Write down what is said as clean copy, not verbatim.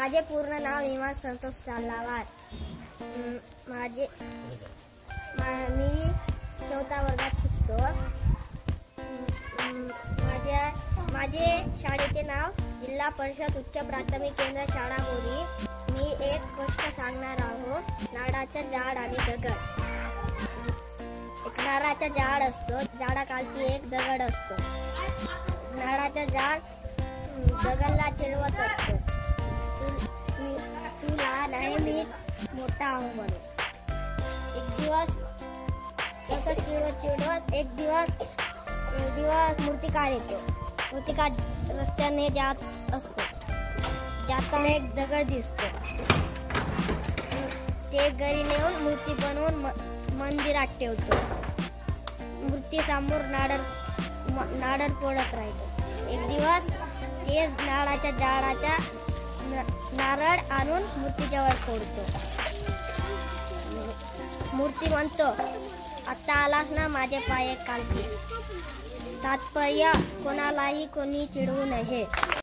माझे पूर्ण नाव निवास संतोष सालावार. मी 4थ्या वर्गात शिकतो. माझे शाळेचे नाव जिल्हा परिषद उच्च प्राथमिक केंद्र शाळा बोरी. मी एक गोष्ट सांगणार आहोत. नारळाचं झाड आणि दगड. एक नारळाचं झाड असतो, झाडाखालती एक दगड असतो. नारळाचं झाड दगडला चिडवत असतो, तू लहान आहे, मी मोठा आहो म्हणून. एक दिवस तसं चिडवत एक दिवस मूर्तिकार येतो. मूर्तिकार रस्त्याने जात असतो. जाताना एक दगड दिसतो. ते घरी नेऊन मूर्ती बनवून मंदिरात ठेवतो. मूर्ती समोर नारळ पडत राहतो. एक दिवस तेच नारळाच्या झाडाचा नारळ आणून मूर्तीजवळ फोडतो. मूर्ती म्हणतो, आता आलास ना माझे पाय कालचे. तात्पर्य, कोणालाही कोणी चिडवू नये.